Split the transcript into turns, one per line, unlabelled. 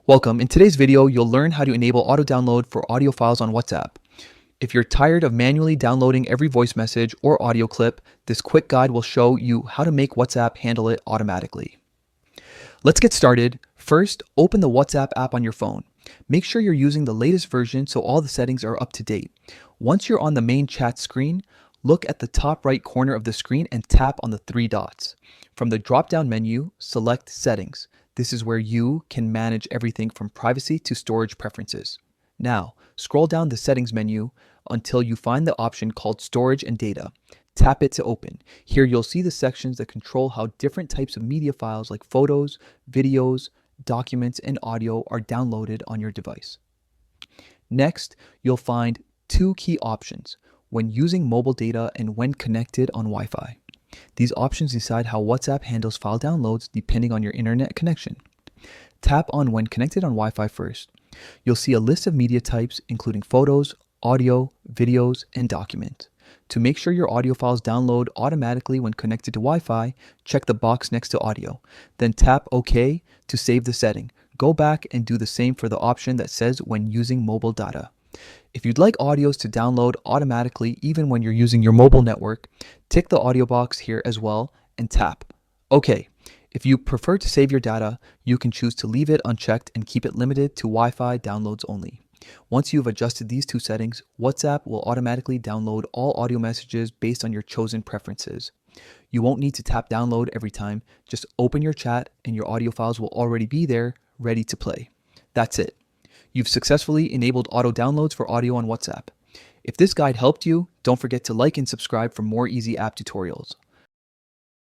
Welcome. In today's video, you'll learn how to enable auto download for audio files on WhatsApp. If you're tired of manually downloading every voice message or audio clip, this quick guide will show you how to make WhatsApp handle it automatically. Let's get started. First, open the WhatsApp app on your phone. Make sure you're using the latest version so all the settings are up to date. Once you're on the main chat screen, look at the top right corner of the screen and tap on the three dots. From the drop-down menu, select Settings. This is where you can manage everything from privacy to storage preferences. Now, scroll down the Settings menu until you find the option called Storage and Data. Tap it to open. Here you'll see the sections that control how different types of media files like photos, videos, documents, and audio are downloaded on your device. Next, you'll find two key options: when using mobile data and when connected on Wi-Fi. These options decide how WhatsApp handles file downloads depending on your internet connection. Tap on when connected on Wi-Fi first. You'll see a list of media types including photos, audio, videos, and documents. To make sure your audio files download automatically when connected to Wi-Fi, check the box next to audio. Then tap OK to save the setting. Go back and do the same for the option that says when using mobile data. If you'd like audios to download automatically even when you're using your mobile network, tick the audio box here as well and tap OK. If you prefer to save your data, you can choose to leave it unchecked and keep it limited to Wi-Fi downloads only. Once you've adjusted these two settings, WhatsApp will automatically download all audio messages based on your chosen preferences. You won't need to tap download every time. Just open your chat and your audio files will already be there, ready to play. That's it. You've successfully enabled auto downloads for audio on WhatsApp. If this guide helped you, don't forget to like and subscribe for more easy app tutorials.